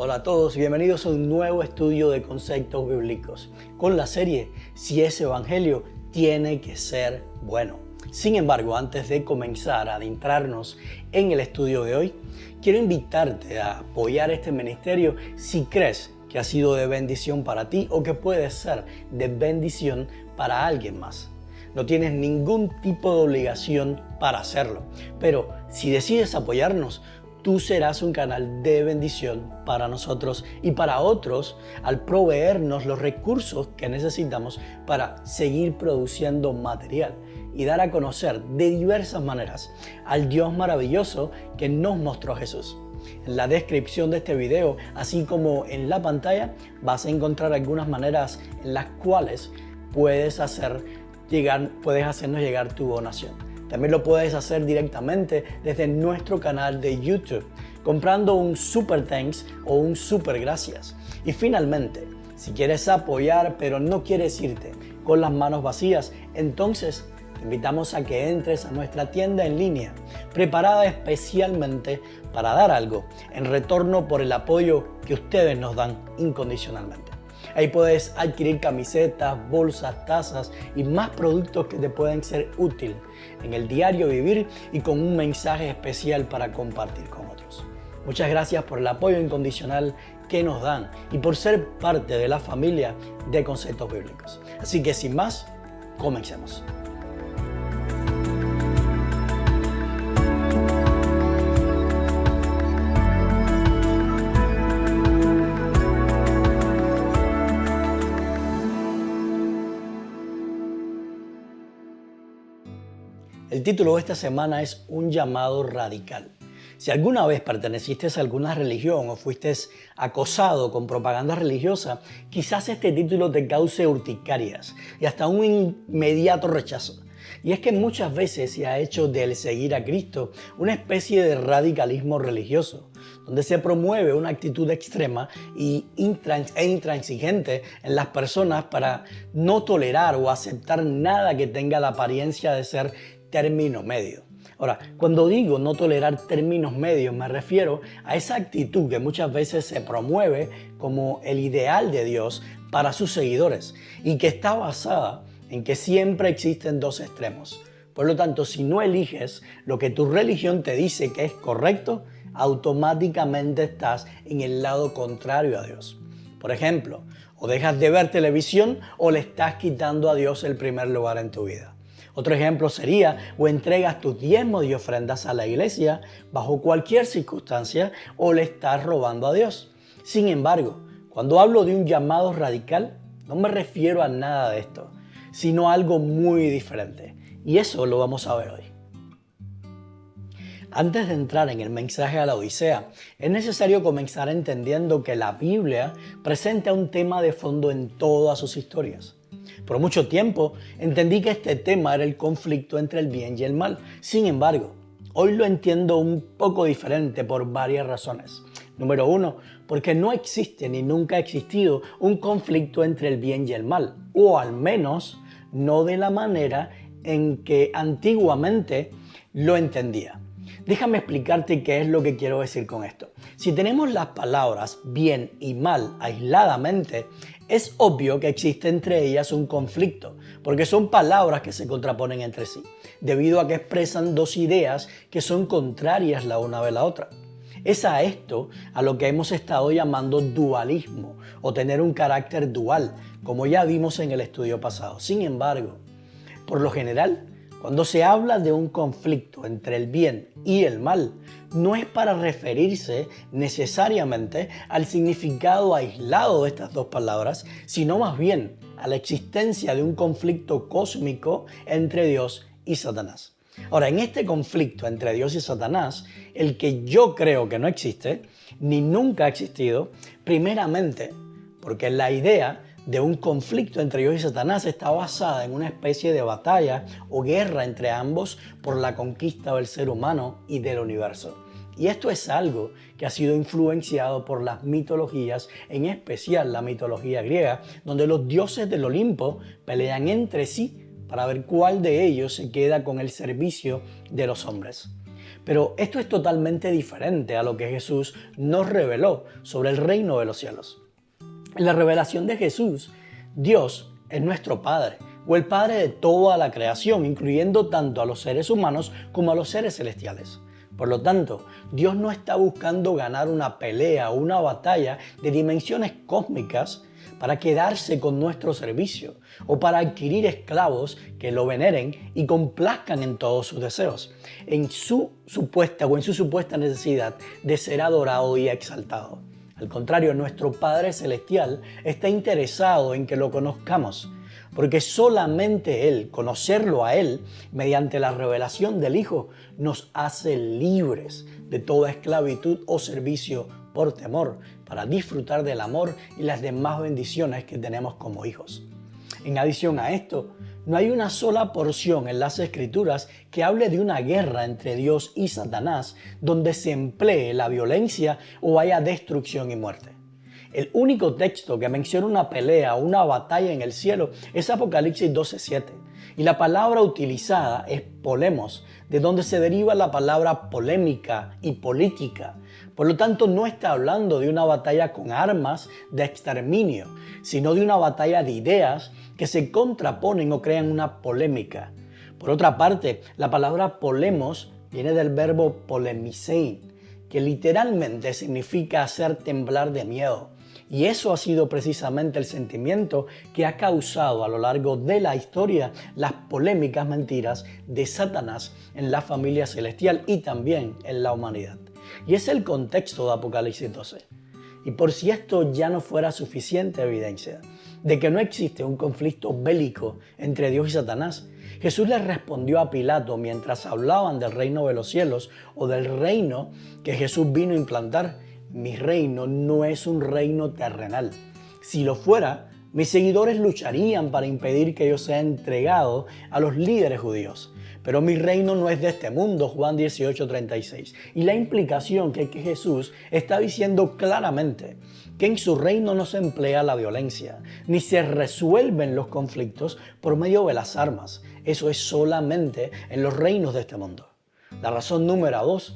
Hola a todos, bienvenidos a un nuevo estudio de conceptos bíblicos con la serie Si es Evangelio, tiene que ser bueno. Sin embargo, antes de comenzar a adentrarnos en el estudio de hoy, quiero invitarte a apoyar este ministerio si crees que ha sido de bendición para ti o que puede ser de bendición para alguien más. No tienes ningún tipo de obligación para hacerlo, pero si decides apoyarnos, tú serás un canal de bendición para nosotros y para otros al proveernos los recursos que necesitamos para seguir produciendo material y dar a conocer de diversas maneras al Dios maravilloso que nos mostró Jesús. En la descripción de este video, así como en la pantalla, vas a encontrar algunas maneras en las cuales puedes hacernos llegar tu donación. También lo puedes hacer directamente desde nuestro canal de YouTube, comprando un Super Thanks o un Super Gracias. Y finalmente, si quieres apoyar pero no quieres irte con las manos vacías, entonces te invitamos a que entres a nuestra tienda en línea, preparada especialmente para dar algo en retorno por el apoyo que ustedes nos dan incondicionalmente. Ahí puedes adquirir camisetas, bolsas, tazas y más productos que te pueden ser útiles en el diario vivir y con un mensaje especial para compartir con otros. Muchas gracias por el apoyo incondicional que nos dan y por ser parte de la familia de Conceptos Bíblicos. Así que sin más, comencemos. El título de esta semana es Un llamado radical. Si alguna vez perteneciste a alguna religión o fuiste acosado con propaganda religiosa, quizás este título te cause urticarias y hasta un inmediato rechazo. Y es que muchas veces se ha hecho del seguir a Cristo una especie de radicalismo religioso, donde se promueve una actitud extrema e intransigente en las personas para no tolerar o aceptar nada que tenga la apariencia de ser término medio. Ahora, cuando digo no tolerar términos medios, me refiero a esa actitud que muchas veces se promueve como el ideal de Dios para sus seguidores y que está basada en que siempre existen dos extremos. Por lo tanto, si no eliges lo que tu religión te dice que es correcto, automáticamente estás en el lado contrario a Dios. Por ejemplo, o dejas de ver televisión o le estás quitando a Dios el primer lugar en tu vida. Otro ejemplo sería, o entregas tus diezmos y ofrendas a la iglesia bajo cualquier circunstancia o le estás robando a Dios. Sin embargo, cuando hablo de un llamado radical, no me refiero a nada de esto, sino a algo muy diferente. Y eso lo vamos a ver hoy. Antes de entrar en el mensaje a la Odisea, es necesario comenzar entendiendo que la Biblia presenta un tema de fondo en todas sus historias. Por mucho tiempo entendí que este tema era el conflicto entre el bien y el mal. Sin embargo, hoy lo entiendo un poco diferente por varias razones. Número uno, porque no existe ni nunca ha existido un conflicto entre el bien y el mal, o al menos no de la manera en que antiguamente lo entendía. Déjame explicarte qué es lo que quiero decir con esto. Si tenemos las palabras bien y mal aisladamente, es obvio que existe entre ellas un conflicto, porque son palabras que se contraponen entre sí, debido a que expresan dos ideas que son contrarias la una de la otra. Es a esto a lo que hemos estado llamando dualismo, o tener un carácter dual, como ya vimos en el estudio pasado. Sin embargo, por lo general, cuando se habla de un conflicto entre el bien y el mal, no es para referirse necesariamente al significado aislado de estas dos palabras, sino más bien a la existencia de un conflicto cósmico entre Dios y Satanás. Ahora, en este conflicto entre Dios y Satanás, el que yo creo que no existe, ni nunca ha existido, primeramente porque la idea de un conflicto entre Dios y Satanás está basada en una especie de batalla o guerra entre ambos por la conquista del ser humano y del universo. Y esto es algo que ha sido influenciado por las mitologías, en especial la mitología griega, donde los dioses del Olimpo pelean entre sí para ver cuál de ellos se queda con el servicio de los hombres. Pero esto es totalmente diferente a lo que Jesús nos reveló sobre el reino de los cielos. En la revelación de Jesús, Dios es nuestro Padre, o el Padre de toda la creación, incluyendo tanto a los seres humanos como a los seres celestiales. Por lo tanto, Dios no está buscando ganar una pelea o una batalla de dimensiones cósmicas para quedarse con nuestro servicio o para adquirir esclavos que lo veneren y complazcan en todos sus deseos, en su supuesta necesidad de ser adorado y exaltado. Al contrario, nuestro Padre Celestial está interesado en que lo conozcamos, porque solamente Él, conocerlo a Él, mediante la revelación del Hijo, nos hace libres de toda esclavitud o servicio por temor, para disfrutar del amor y las demás bendiciones que tenemos como hijos. En adición a esto, no hay una sola porción en las Escrituras que hable de una guerra entre Dios y Satanás donde se emplee la violencia o haya destrucción y muerte. El único texto que menciona una pelea o una batalla en el cielo es Apocalipsis 12:7. Y la palabra utilizada es polemos, de donde se deriva la palabra polémica y política. Por lo tanto, no está hablando de una batalla con armas de exterminio, sino de una batalla de ideas que se contraponen o crean una polémica. Por otra parte, la palabra polemos viene del verbo polemisein, que literalmente significa hacer temblar de miedo. Y eso ha sido precisamente el sentimiento que ha causado a lo largo de la historia las polémicas mentiras de Satanás en la familia celestial y también en la humanidad. Y es el contexto de Apocalipsis 12. Y por si esto ya no fuera suficiente evidencia de que no existe un conflicto bélico entre Dios y Satanás, Jesús le respondió a Pilato mientras hablaban del reino de los cielos o del reino que Jesús vino a implantar: mi reino no es un reino terrenal. Si lo fuera, mis seguidores lucharían para impedir que yo sea entregado a los líderes judíos. Pero mi reino no es de este mundo, Juan 18:36. Y la implicación que Jesús está diciendo claramente que en su reino no se emplea la violencia, ni se resuelven los conflictos por medio de las armas. Eso es solamente en los reinos de este mundo. La razón número 2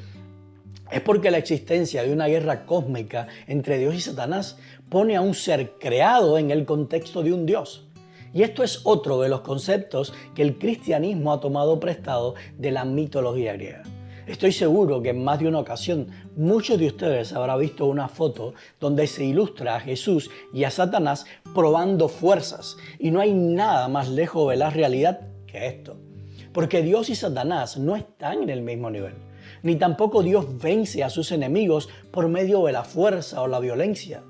es porque la existencia de una guerra cósmica entre Dios y Satanás pone a un ser creado en el contexto de un Dios. Y esto es otro de los conceptos que el cristianismo ha tomado prestado de la mitología griega. Estoy seguro que en más de una ocasión muchos de ustedes habrán visto una foto donde se ilustra a Jesús y a Satanás probando fuerzas, y no hay nada más lejos de la realidad que esto. Porque Dios y Satanás no están en el mismo nivel, ni tampoco Dios vence a sus enemigos por medio de la fuerza o la violencia.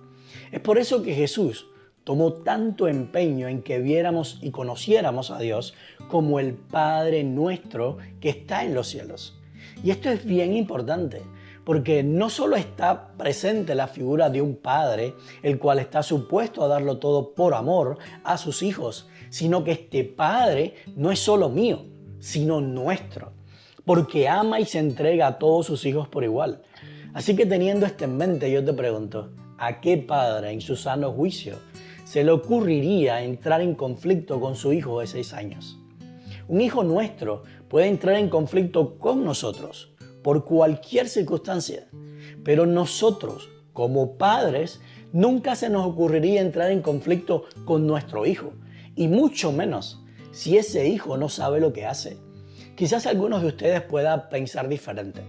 Es por eso que Jesús tomó tanto empeño en que viéramos y conociéramos a Dios como el Padre nuestro que está en los cielos. Y esto es bien importante, porque no solo está presente la figura de un padre, el cual está supuesto a darlo todo por amor a sus hijos, sino que este Padre no es solo mío, sino nuestro, porque ama y se entrega a todos sus hijos por igual. Así que teniendo esto en mente, yo te pregunto, ¿a qué padre en su sano juicio se le ocurriría entrar en conflicto con su hijo de 6 años? Un hijo nuestro puede entrar en conflicto con nosotros por cualquier circunstancia, pero nosotros, como padres, nunca se nos ocurriría entrar en conflicto con nuestro hijo, y mucho menos si ese hijo no sabe lo que hace. Quizás algunos de ustedes puedan pensar diferente,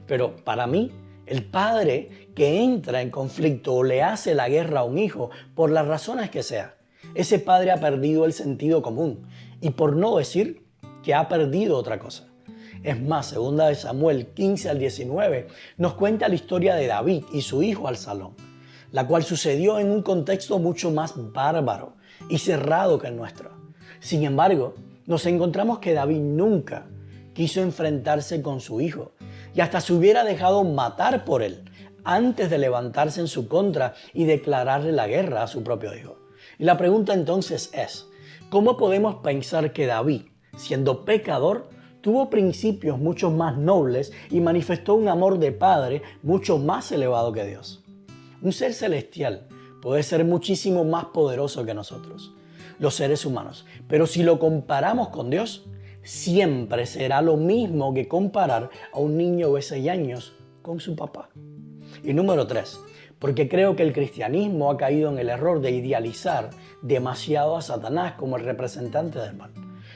pero para mí, el padre que entra en conflicto o le hace la guerra a un hijo, por las razones que sea, ese padre ha perdido el sentido común, y por no decir que ha perdido otra cosa. Es más, 2 Samuel 15-19 nos cuenta la historia de David y su hijo Absalón, la cual sucedió en un contexto mucho más bárbaro y cerrado que el nuestro. Sin embargo, nos encontramos que David nunca quiso enfrentarse con su hijo y hasta se hubiera dejado matar por él antes de levantarse en su contra y declararle la guerra a su propio hijo. Y la pregunta entonces es, ¿cómo podemos pensar que David, siendo pecador, tuvo principios mucho más nobles y manifestó un amor de padre mucho más elevado que Dios? Un ser celestial puede ser muchísimo más poderoso que nosotros, los seres humanos, pero si lo comparamos con Dios, siempre será lo mismo que comparar a un niño de 6 años con su papá. Y número 3, porque creo que el cristianismo ha caído en el error de idealizar demasiado a Satanás como el representante del mal,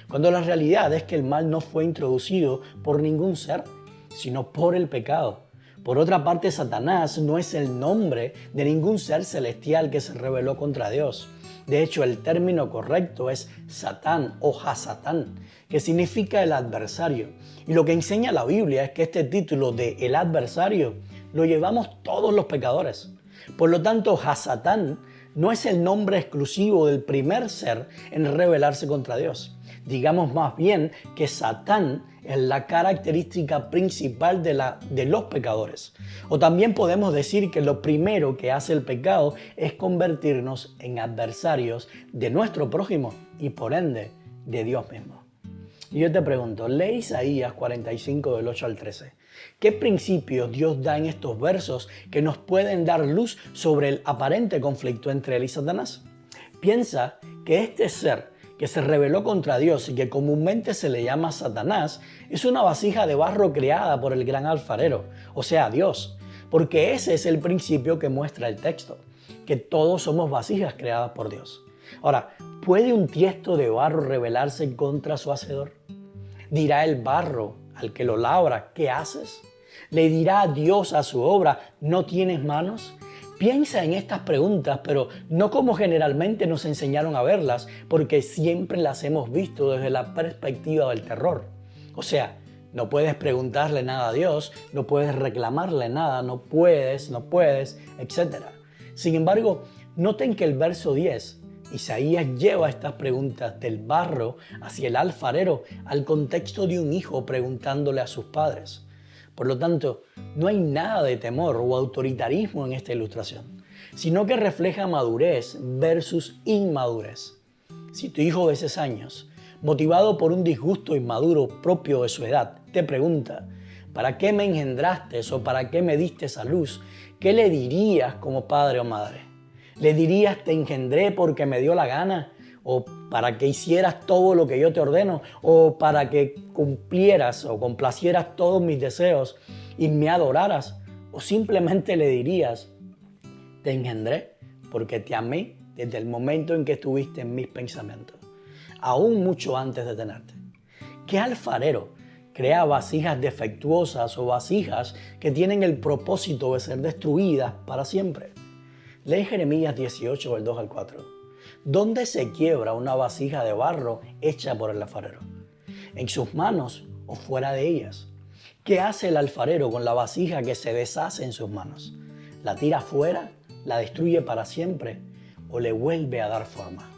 cuando la realidad es que el mal no fue introducido por ningún ser, sino por el pecado. Por otra parte, Satanás no es el nombre de ningún ser celestial que se rebeló contra Dios. De hecho, el término correcto es Satán o Hasatán, que significa el adversario. Y lo que enseña la Biblia es que este título de el adversario lo llevamos todos los pecadores. Por lo tanto, Hasatán no es el nombre exclusivo del primer ser en rebelarse contra Dios. Digamos más bien que Satán es la característica principal de los pecadores. O también podemos decir que lo primero que hace el pecado es convertirnos en adversarios de nuestro prójimo y por ende de Dios mismo. Y yo te pregunto, lee Isaías 45 del 8 al 13. ¿Qué principios Dios da en estos versos que nos pueden dar luz sobre el aparente conflicto entre él y Satanás? Piensa que este ser que se rebeló contra Dios y que comúnmente se le llama Satanás, es una vasija de barro creada por el gran alfarero, o sea, Dios, porque ese es el principio que muestra el texto, que todos somos vasijas creadas por Dios. Ahora, ¿puede un tiesto de barro rebelarse contra su hacedor? ¿Dirá el barro al que lo labra, ¿qué haces? ¿Le dirá Dios a su obra, no tienes manos? Piensa en estas preguntas, pero no como generalmente nos enseñaron a verlas, porque siempre las hemos visto desde la perspectiva del terror. O sea, no puedes preguntarle nada a Dios, no puedes reclamarle nada, no puedes, etc. Sin embargo, noten que el verso 10, Isaías lleva estas preguntas del barro hacia el alfarero al contexto de un hijo preguntándole a sus padres. Por lo tanto, no hay nada de temor o autoritarismo en esta ilustración, sino que refleja madurez versus inmadurez. Si tu hijo de 6 años, motivado por un disgusto inmaduro propio de su edad, te pregunta, ¿para qué me engendraste o para qué me diste a luz?, ¿qué le dirías como padre o madre? ¿Le dirías te engendré porque me dio la gana? ¿O para que hicieras todo lo que yo te ordeno? ¿O para que cumplieras o complacieras todos mis deseos y me adoraras? ¿O simplemente le dirías, te engendré porque te amé desde el momento en que estuviste en mis pensamientos, aún mucho antes de tenerte? ¿Qué alfarero crea vasijas defectuosas o vasijas que tienen el propósito de ser destruidas para siempre? Lee Jeremías 18, del 2 al 4. ¿Dónde se quiebra una vasija de barro hecha por el alfarero? ¿En sus manos o fuera de ellas? ¿Qué hace el alfarero con la vasija que se deshace en sus manos? ¿La tira fuera? ¿La destruye para siempre? ¿O le vuelve a dar forma?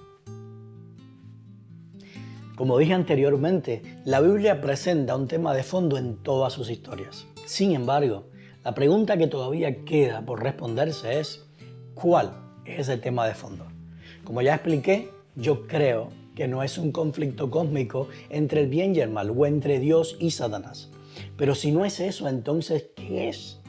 Como dije anteriormente, la Biblia presenta un tema de fondo en todas sus historias. Sin embargo, la pregunta que todavía queda por responderse es, ¿cuál es ese tema de fondo? Como ya expliqué, yo creo que no es un conflicto cósmico entre el bien y el mal, o entre Dios y Satanás. Pero si no es eso, entonces, ¿qué es?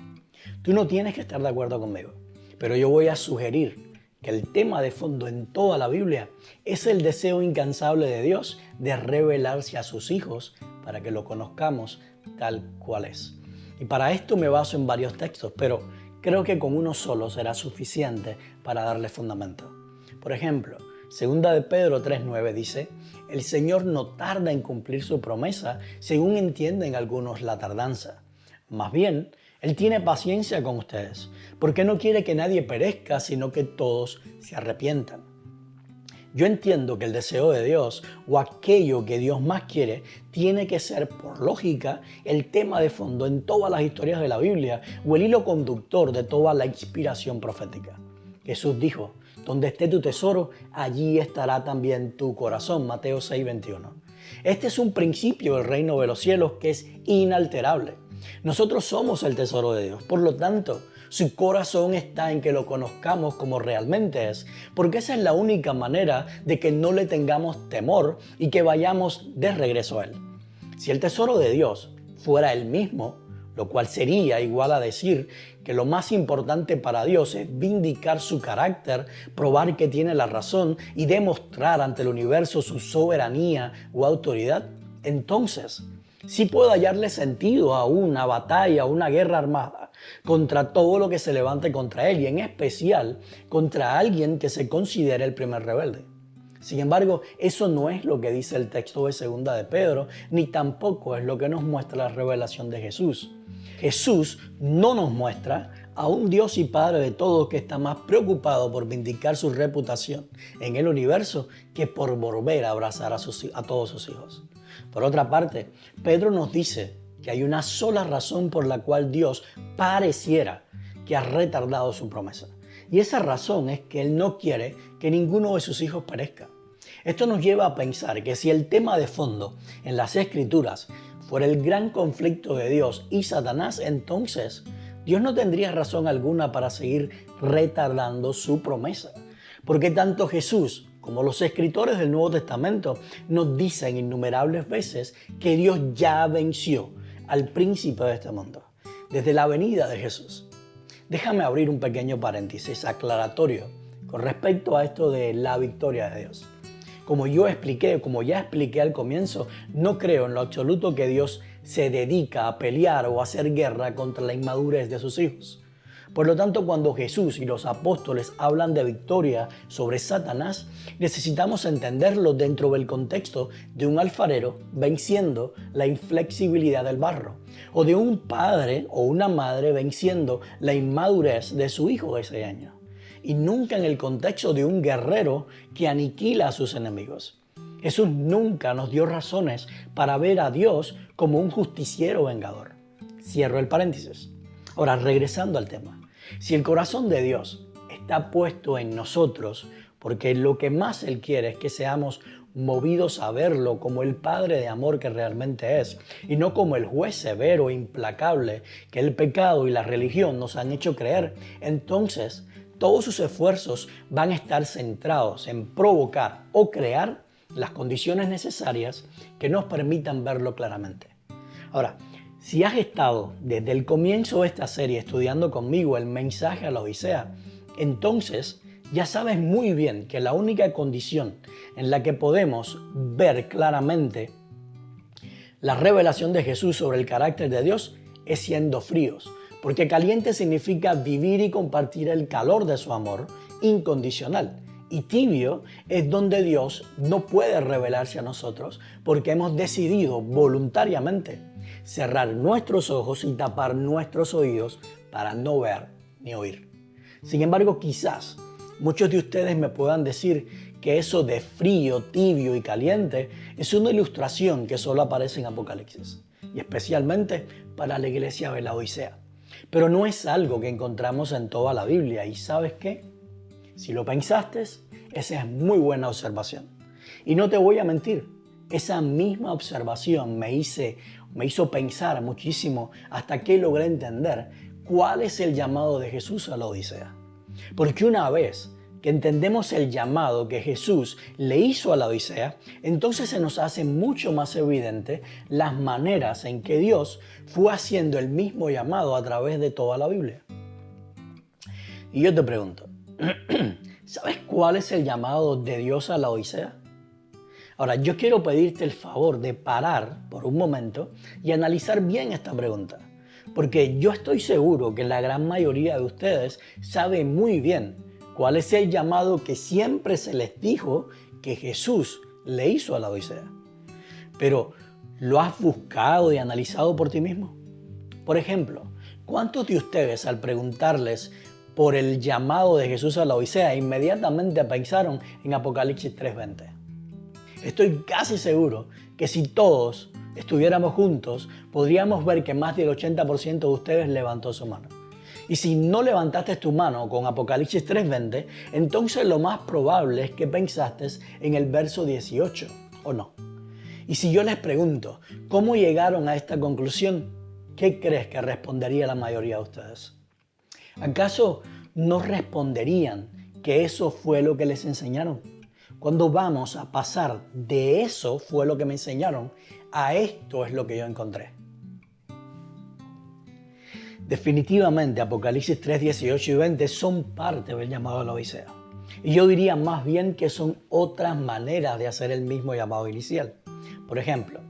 Tú no tienes que estar de acuerdo conmigo, pero yo voy a sugerir que el tema de fondo en toda la Biblia es el deseo incansable de Dios de revelarse a sus hijos para que lo conozcamos tal cual es. Y para esto me baso en varios textos, pero creo que con uno solo será suficiente para darle fundamento. Por ejemplo, 2 de Pedro 3:9 dice, el Señor no tarda en cumplir su promesa, según entienden algunos la tardanza. Más bien, Él tiene paciencia con ustedes, porque no quiere que nadie perezca, sino que todos se arrepientan. Yo entiendo que el deseo de Dios, o aquello que Dios más quiere, tiene que ser, por lógica, el tema de fondo en todas las historias de la Biblia, o el hilo conductor de toda la inspiración profética. Jesús dijo, donde esté tu tesoro, allí estará también tu corazón. Mateo 6:21. Este es un principio del reino de los cielos que es inalterable. Nosotros somos el tesoro de Dios. Por lo tanto, su corazón está en que lo conozcamos como realmente es, porque esa es la única manera de que no le tengamos temor y que vayamos de regreso a Él. Si el tesoro de Dios fuera Él mismo, lo cual sería igual a decir que lo más importante para Dios es vindicar su carácter, probar que tiene la razón y demostrar ante el universo su soberanía o autoridad, entonces sí puedo hallarle sentido a una batalla, a una guerra armada contra todo lo que se levante contra él y en especial contra alguien que se considere el primer rebelde. Sin embargo, eso no es lo que dice el texto de Segunda de Pedro, ni tampoco es lo que nos muestra la revelación de Jesús. Jesús no nos muestra a un Dios y Padre de todos que está más preocupado por vindicar su reputación en el universo que por volver a abrazar a todos sus hijos. Por otra parte, Pedro nos dice que hay una sola razón por la cual Dios pareciera que ha retardado su promesa. Y esa razón es que Él no quiere que ninguno de sus hijos perezca. Esto nos lleva a pensar que si el tema de fondo en las Escrituras fuera el gran conflicto de Dios y Satanás, entonces Dios no tendría razón alguna para seguir retardando su promesa. Porque tanto Jesús como los escritores del Nuevo Testamento nos dicen innumerables veces que Dios ya venció al príncipe de este mundo, desde la venida de Jesús. Déjame abrir un pequeño paréntesis aclaratorio con respecto a esto de la victoria de Dios. Como ya expliqué al comienzo, no creo en lo absoluto que Dios se dedica a pelear o a hacer guerra contra la inmadurez de sus hijos. Por lo tanto, cuando Jesús y los apóstoles hablan de victoria sobre Satanás, necesitamos entenderlo dentro del contexto de un alfarero venciendo la inflexibilidad del barro, o de un padre o una madre venciendo la inmadurez de su hijo de 6 años. Y nunca en el contexto de un guerrero que aniquila a sus enemigos. Jesús nunca nos dio razones para ver a Dios como un justiciero vengador. Cierro el paréntesis. Ahora, regresando al tema. Si el corazón de Dios está puesto en nosotros, porque lo que más Él quiere es que seamos movidos a verlo como el Padre de amor que realmente es, y no como el juez severo e implacable que el pecado y la religión nos han hecho creer, entonces todos sus esfuerzos van a estar centrados en provocar o crear las condiciones necesarias que nos permitan verlo claramente. Ahora, si has estado desde el comienzo de esta serie estudiando conmigo el mensaje a la Odisea, entonces ya sabes muy bien que la única condición en la que podemos ver claramente la revelación de Jesús sobre el carácter de Dios es siendo fríos. Porque caliente significa vivir y compartir el calor de su amor incondicional. Y tibio es donde Dios no puede revelarse a nosotros porque hemos decidido voluntariamente cerrar nuestros ojos y tapar nuestros oídos para no ver ni oír. Sin embargo, quizás muchos de ustedes me puedan decir que eso de frío, tibio y caliente es una ilustración que solo aparece en Apocalipsis, y especialmente para la iglesia de la Odisea. Pero no es algo que encontramos en toda la Biblia. ¿Y sabes qué? Si lo pensaste, esa es muy buena observación. Y no te voy a mentir, esa misma observación me hizo pensar muchísimo hasta que logré entender cuál es el llamado de Jesús a la Odisea. Porque una vez que entendemos el llamado que Jesús le hizo a la Odisea, entonces se nos hace mucho más evidente las maneras en que Dios fue haciendo el mismo llamado a través de toda la Biblia. Y yo te pregunto, ¿sabes cuál es el llamado de Dios a la Odisea? Ahora, yo quiero pedirte el favor de parar por un momento y analizar bien esta pregunta, porque yo estoy seguro que la gran mayoría de ustedes sabe muy bien cuál es el llamado que siempre se les dijo que Jesús le hizo a la Odisea. Pero, ¿lo has buscado y analizado por ti mismo? Por ejemplo, ¿cuántos de ustedes al preguntarles por el llamado de Jesús a la Odisea inmediatamente pensaron en Apocalipsis 3:20? Estoy casi seguro que si todos estuviéramos juntos, podríamos ver que más del 80% de ustedes levantó su mano. Y si no levantaste tu mano con Apocalipsis 3:20, entonces lo más probable es que pensaste en el verso 18, ¿o no? Y si yo les pregunto, ¿cómo llegaron a esta conclusión? ¿Qué crees que respondería la mayoría de ustedes? ¿Acaso no responderían que eso fue lo que les enseñaron? Cuando vamos a pasar de eso fue lo que me enseñaron, a esto es lo que yo encontré. Definitivamente Apocalipsis 3, 18 y 20 son parte del llamado a la Odisea. Y yo diría más bien que son otras maneras de hacer el mismo llamado inicial. Por ejemplo,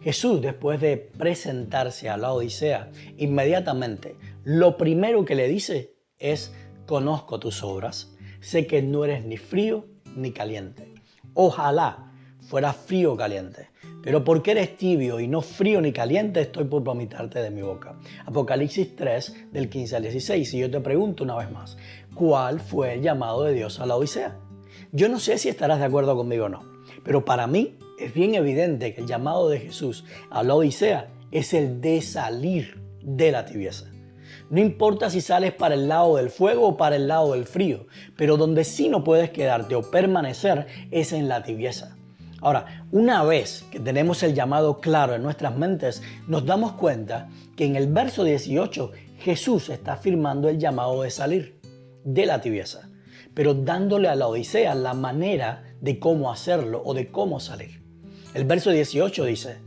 Jesús, después de presentarse a la Odisea, inmediatamente lo primero que le dice es: conozco tus obras, sé que no eres ni frío ni caliente. Ojalá fuera frío o caliente, pero porque eres tibio y no frío ni caliente, estoy por vomitarte de mi boca. Apocalipsis 3, del 15 al 16. Y yo te pregunto una vez más, ¿cuál fue el llamado de Dios a la Odisea? Yo no sé si estarás de acuerdo conmigo o no, pero para mí es bien evidente que el llamado de Jesús a la Odisea es el de salir de la tibieza. No importa si sales para el lado del fuego o para el lado del frío, pero donde sí no puedes quedarte o permanecer es en la tibieza. Ahora, una vez que tenemos el llamado claro en nuestras mentes, nos damos cuenta que en el verso 18 Jesús está afirmando el llamado de salir de la tibieza, pero dándole a la Odisea la manera de cómo hacerlo o de cómo salir. El verso 18 dice: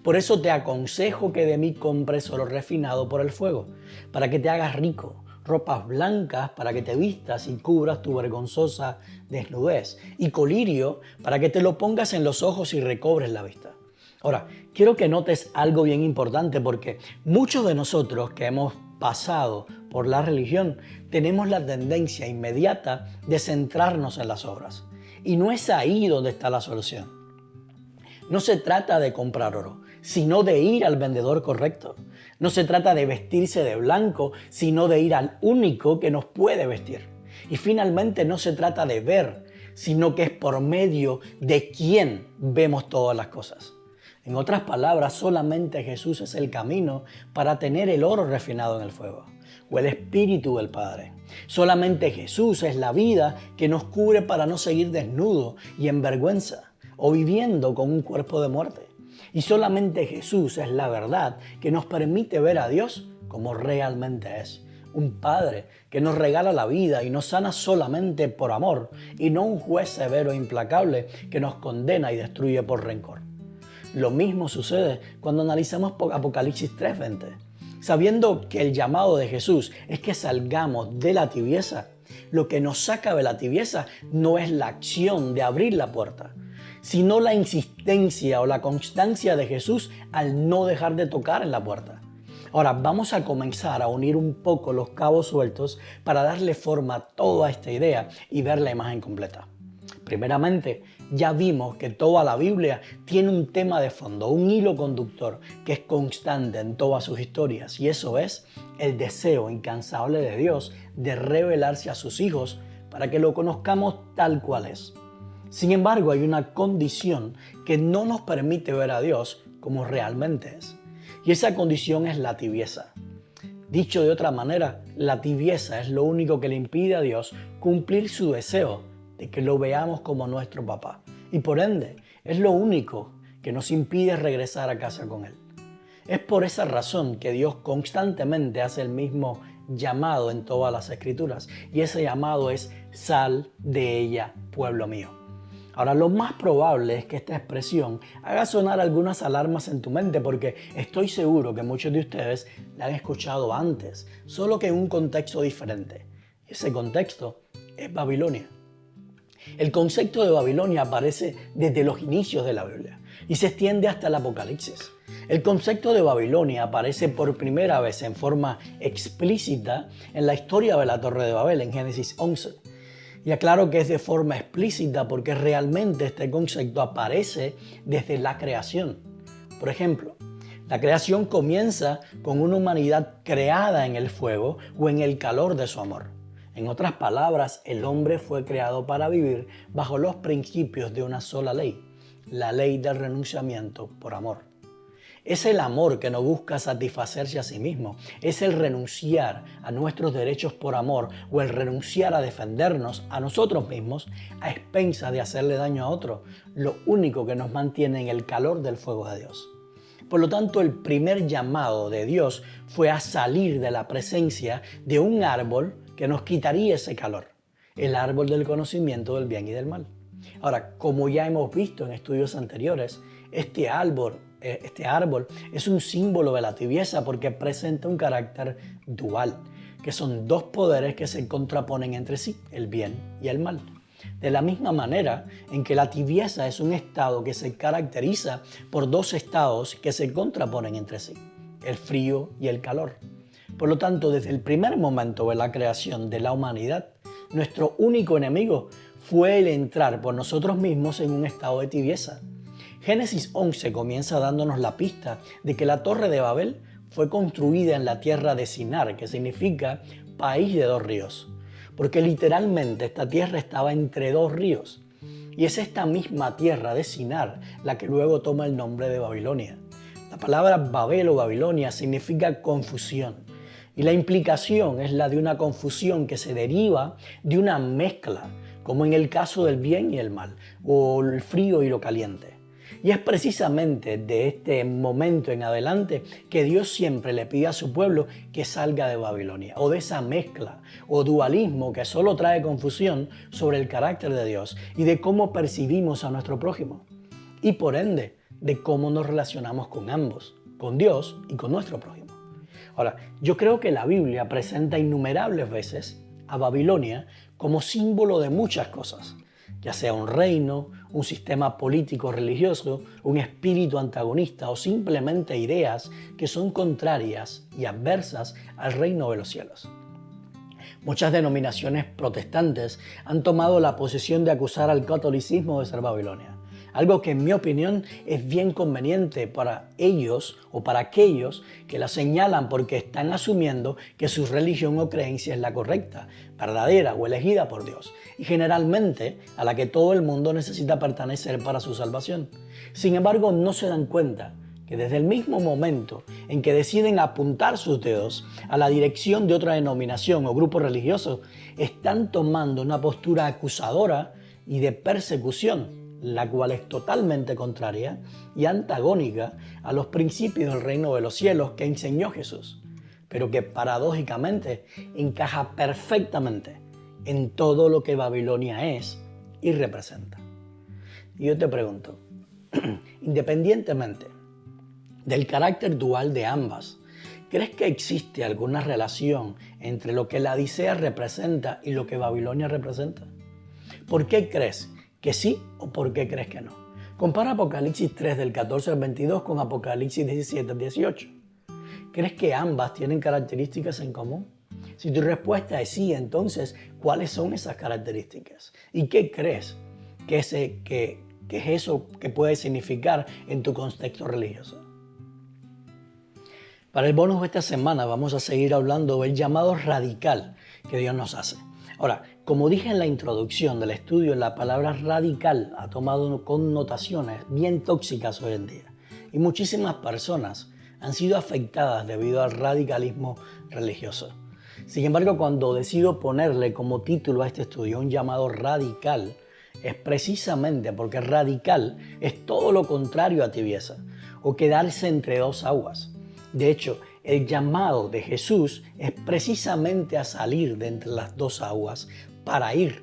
por eso te aconsejo que de mí compres oro refinado por el fuego, para que te hagas rico, ropas blancas para que te vistas y cubras tu vergonzosa desnudez, y colirio para que te lo pongas en los ojos y recobres la vista. Ahora, quiero que notes algo bien importante, porque muchos de nosotros que hemos pasado por la religión tenemos la tendencia inmediata de centrarnos en las obras. Y no es ahí donde está la solución. No se trata de comprar oro, sino de ir al vendedor correcto. No se trata de vestirse de blanco, sino de ir al único que nos puede vestir. Y finalmente no se trata de ver, sino que es por medio de quien vemos todas las cosas. En otras palabras, solamente Jesús es el camino para tener el oro refinado en el fuego, o el Espíritu del Padre. Solamente Jesús es la vida que nos cubre para no seguir desnudo y en vergüenza, o viviendo con un cuerpo de muerte. Y solamente Jesús es la verdad que nos permite ver a Dios como realmente es. Un Padre que nos regala la vida y nos sana solamente por amor, y no un juez severo e implacable que nos condena y destruye por rencor. Lo mismo sucede cuando analizamos Apocalipsis 3:20. Sabiendo que el llamado de Jesús es que salgamos de la tibieza, lo que nos saca de la tibieza no es la acción de abrir la puerta, sino la insistencia o la constancia de Jesús al no dejar de tocar en la puerta. Ahora vamos a comenzar a unir un poco los cabos sueltos para darle forma a toda esta idea y ver la imagen completa. Primeramente, ya vimos que toda la Biblia tiene un tema de fondo, un hilo conductor que es constante en todas sus historias, y eso es el deseo incansable de Dios de revelarse a sus hijos para que lo conozcamos tal cual es. Sin embargo, hay una condición que no nos permite ver a Dios como realmente es, y esa condición es la tibieza. Dicho de otra manera, la tibieza es lo único que le impide a Dios cumplir su deseo de que lo veamos como nuestro papá, y por ende es lo único que nos impide regresar a casa con Él. Es por esa razón que Dios constantemente hace el mismo llamado en todas las Escrituras, y ese llamado es: sal de ella, pueblo mío. Ahora, lo más probable es que esta expresión haga sonar algunas alarmas en tu mente, porque estoy seguro que muchos de ustedes la han escuchado antes, solo que en un contexto diferente. Ese contexto es Babilonia. El concepto de Babilonia aparece desde los inicios de la Biblia y se extiende hasta el Apocalipsis. El concepto de Babilonia aparece por primera vez en forma explícita en la historia de la Torre de Babel, en Génesis 11. Y aclaro que es de forma explícita porque realmente este concepto aparece desde la creación. Por ejemplo, la creación comienza con una humanidad creada en el fuego o en el calor de su amor. En otras palabras, el hombre fue creado para vivir bajo los principios de una sola ley, la ley del renunciamiento por amor. Es el amor que no busca satisfacerse a sí mismo, es el renunciar a nuestros derechos por amor, o el renunciar a defendernos a nosotros mismos a expensas de hacerle daño a otro, lo único que nos mantiene en el calor del fuego de Dios. Por lo tanto, el primer llamado de Dios fue a salir de la presencia de un árbol que nos quitaría ese calor, el árbol del conocimiento del bien y del mal. Ahora, como ya hemos visto en estudios anteriores, este árbol es un símbolo de la tibieza porque presenta un carácter dual, que son dos poderes que se contraponen entre sí, el bien y el mal. De la misma manera en que la tibieza es un estado que se caracteriza por dos estados que se contraponen entre sí, el frío y el calor. Por lo tanto, desde el primer momento de la creación de la humanidad, nuestro único enemigo fue el entrar por nosotros mismos en un estado de tibieza. Génesis 11 comienza dándonos la pista de que la Torre de Babel fue construida en la tierra de Sinar, que significa país de dos ríos, porque literalmente esta tierra estaba entre dos ríos. Y es esta misma tierra de Sinar la que luego toma el nombre de Babilonia. La palabra Babel o Babilonia significa confusión. Y la implicación es la de una confusión que se deriva de una mezcla, como en el caso del bien y el mal, o el frío y lo caliente. Y es precisamente de este momento en adelante que Dios siempre le pide a su pueblo que salga de Babilonia, o de esa mezcla o dualismo que solo trae confusión sobre el carácter de Dios y de cómo percibimos a nuestro prójimo. Y por ende, de cómo nos relacionamos con ambos, con Dios y con nuestro prójimo. Ahora, yo creo que la Biblia presenta innumerables veces a Babilonia como símbolo de muchas cosas, ya sea un reino, un sistema político religioso, un espíritu antagonista o simplemente ideas que son contrarias y adversas al reino de los cielos. Muchas denominaciones protestantes han tomado la posición de acusar al catolicismo de ser Babilonia, algo que en mi opinión es bien conveniente para ellos o para aquellos que la señalan porque están asumiendo que su religión o creencia es la correcta, verdadera o elegida por Dios, y generalmente a la que todo el mundo necesita pertenecer para su salvación. Sin embargo, no se dan cuenta que desde el mismo momento en que deciden apuntar sus dedos a la dirección de otra denominación o grupo religioso, están tomando una postura acusadora y de persecución, la cual es totalmente contraria y antagónica a los principios del reino de los cielos que enseñó Jesús, pero que paradójicamente encaja perfectamente en todo lo que Babilonia es y representa. Y yo te pregunto, independientemente del carácter dual de ambas, ¿crees que existe alguna relación entre lo que la Odisea representa y lo que Babilonia representa? ¿Por qué crees que sí o por qué crees que no? Compara Apocalipsis 3 del 14 al 22 con Apocalipsis 17 al 18. ¿Crees que ambas tienen características en común? Si tu respuesta es sí, entonces, ¿cuáles son esas características? ¿Y qué crees que es eso que puede significar en tu contexto religioso? Para el bonus de esta semana vamos a seguir hablando del llamado radical que Dios nos hace. Ahora, como dije en la introducción del estudio, la palabra radical ha tomado connotaciones bien tóxicas hoy en día y muchísimas personas han sido afectadas debido al radicalismo religioso. Sin embargo, cuando decido ponerle como título a este estudio un llamado radical, es precisamente porque radical es todo lo contrario a tibieza o quedarse entre dos aguas. De hecho, el llamado de Jesús es precisamente a salir de entre las dos aguas para ir,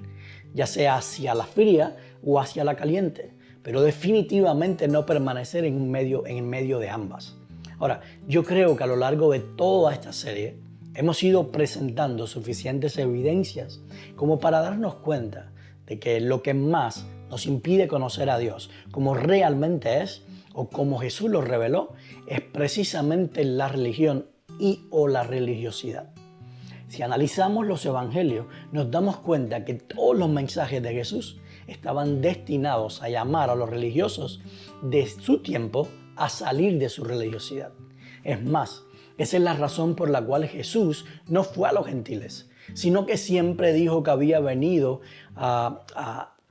ya sea hacia la fría o hacia la caliente, pero definitivamente no permanecer en medio de ambas. Ahora, yo creo que a lo largo de toda esta serie hemos ido presentando suficientes evidencias como para darnos cuenta de que lo que más nos impide conocer a Dios como realmente es, o como Jesús lo reveló, es precisamente la religión y o la religiosidad. Si analizamos los evangelios, nos damos cuenta que todos los mensajes de Jesús estaban destinados a llamar a los religiosos de su tiempo a salir de su religiosidad. Es más, esa es la razón por la cual Jesús no fue a los gentiles, sino que siempre dijo que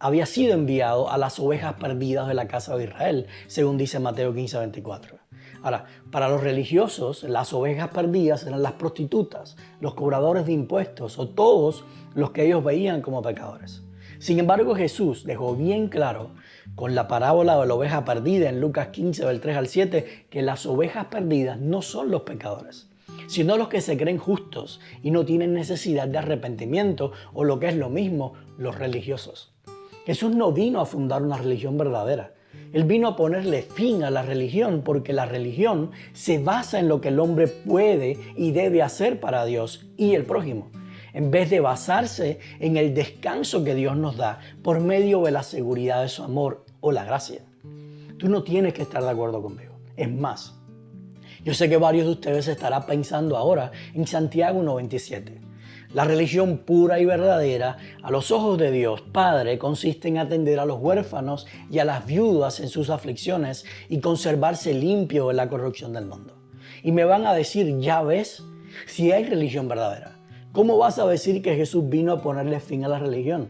había sido enviado a las ovejas perdidas de la casa de Israel, según dice Mateo 15:24. Ahora, para los religiosos, las ovejas perdidas eran las prostitutas, los cobradores de impuestos o todos los que ellos veían como pecadores. Sin embargo, Jesús dejó bien claro con la parábola de la oveja perdida en Lucas 15, del 3 al 7, que las ovejas perdidas no son los pecadores, sino los que se creen justos y no tienen necesidad de arrepentimiento, o lo que es lo mismo, los religiosos. Jesús no vino a fundar una religión verdadera. Él vino a ponerle fin a la religión, porque la religión se basa en lo que el hombre puede y debe hacer para Dios y el prójimo. en vez de basarse en el descanso que Dios nos da por medio de la seguridad de su amor o la gracia. Tú no tienes que estar de acuerdo conmigo. Es más, yo sé que varios de ustedes estarán pensando ahora en Santiago 1:27. La religión pura y verdadera a los ojos de Dios Padre consiste en atender a los huérfanos y a las viudas en sus aflicciones y conservarse limpio de la corrupción del mundo. Y me van a decir, ya ves, si hay religión verdadera, ¿cómo vas a decir que Jesús vino a ponerle fin a la religión?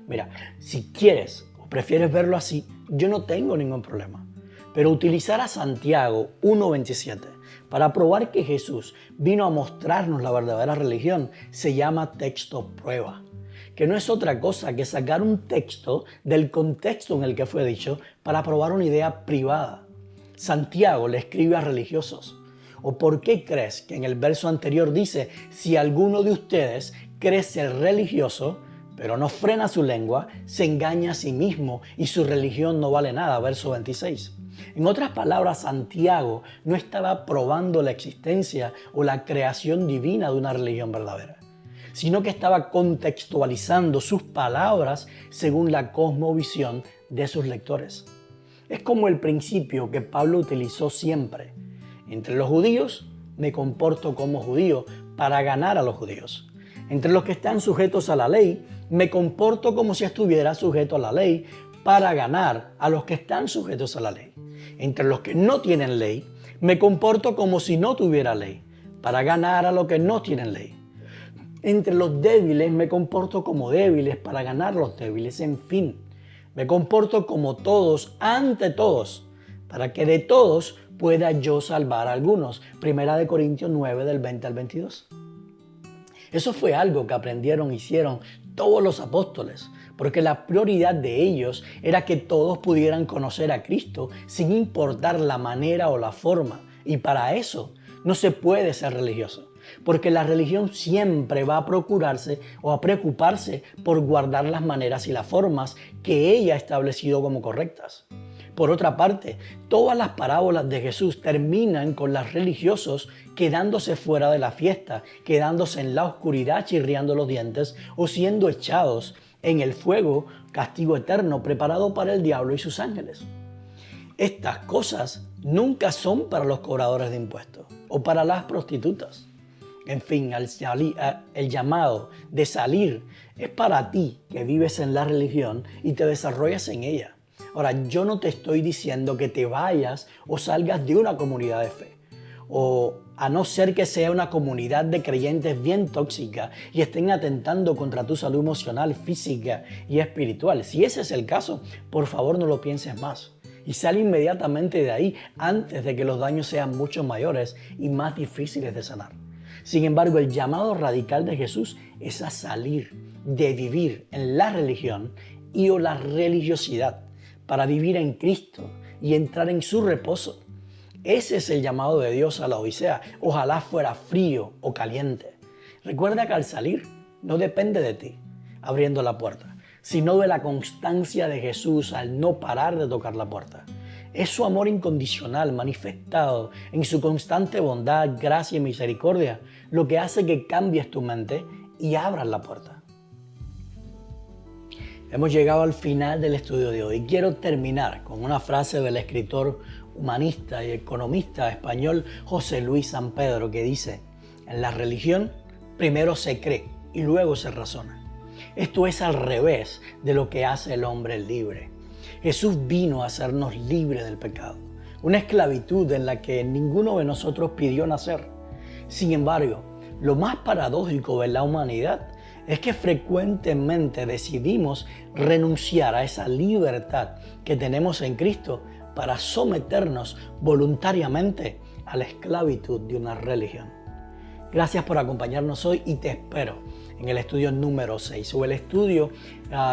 Mira, si quieres o prefieres verlo así, yo no tengo ningún problema. Pero utilizar a Santiago 1:27 para probar que Jesús vino a mostrarnos la verdadera religión se llama texto prueba, que no es otra cosa que sacar un texto del contexto en el que fue dicho para probar una idea privada. Santiago le escribe a religiosos. ¿O por qué crees que en el verso anterior dice, si alguno de ustedes cree ser religioso, pero no frena su lengua, se engaña a sí mismo y su religión no vale nada? Verso 26. En otras palabras, Santiago no estaba probando la existencia o la creación divina de una religión verdadera, sino que estaba contextualizando sus palabras según la cosmovisión de sus lectores. Es como el principio que Pablo utilizó siempre. Entre los judíos me comporto como judío para ganar a los judíos. Entre los que están sujetos a la ley, me comporto como si estuviera sujeto a la ley para ganar a los que están sujetos a la ley. Entre los que no tienen ley, me comporto como si no tuviera ley, para ganar a los que no tienen ley. Entre los débiles me comporto como débiles para ganar a los débiles. En fin, me comporto como todos ante todos, para que de todos pueda yo salvar a algunos. 1 Corintios 9, del 20 al 22. Eso fue algo que aprendieron, hicieron todos los apóstoles, porque la prioridad de ellos era que todos pudieran conocer a Cristo sin importar la manera o la forma. Y para eso no se puede ser religioso, porque la religión siempre va a procurarse o a preocuparse por guardar las maneras y las formas que ella ha establecido como correctas. Por otra parte, todas las parábolas de Jesús terminan con los religiosos quedándose fuera de la fiesta, quedándose en la oscuridad chirriando los dientes o siendo echados en el fuego, castigo eterno preparado para el diablo y sus ángeles. Estas cosas nunca son para los cobradores de impuestos o para las prostitutas. En fin, el llamado de salir es para ti que vives en la religión y te desarrollas en ella. Ahora, yo no te estoy diciendo que te vayas o salgas de una comunidad de fe, o a no ser que sea una comunidad de creyentes bien tóxica y estén atentando contra tu salud emocional, física y espiritual. Si ese es el caso, por favor no lo pienses más y sal inmediatamente de ahí antes de que los daños sean mucho mayores y más difíciles de sanar. Sin embargo, el llamado radical de Jesús es a salir de vivir en la religión y o la religiosidad para vivir en Cristo y entrar en su reposo. Ese es el llamado de Dios a la Odisea. Ojalá fuera frío o caliente. Recuerda que al salir no depende de ti abriendo la puerta, sino de la constancia de Jesús al no parar de tocar la puerta. Es su amor incondicional manifestado en su constante bondad, gracia y misericordia lo que hace que cambies tu mente y abras la puerta. Hemos llegado al final del estudio de hoy y quiero terminar con una frase del escritor humanista y economista español José Luis San Pedro que dice: en la religión primero se cree y luego se razona. Esto es al revés de lo que hace el hombre libre. Jesús vino a hacernos libres del pecado, una esclavitud en la que ninguno de nosotros pidió nacer. Sin embargo, lo más paradójico de la humanidad es que frecuentemente decidimos renunciar a esa libertad que tenemos en Cristo para someternos voluntariamente a la esclavitud de una religión. Gracias por acompañarnos hoy y te espero en el estudio número 6 o el estudio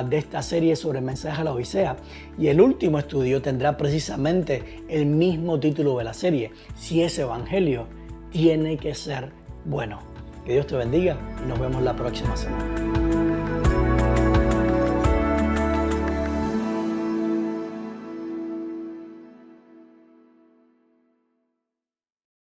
de esta serie sobre el mensaje a la Odisea. Y el último estudio tendrá precisamente el mismo título de la serie: si ese evangelio tiene que ser bueno. Que Dios te bendiga y nos vemos la próxima semana.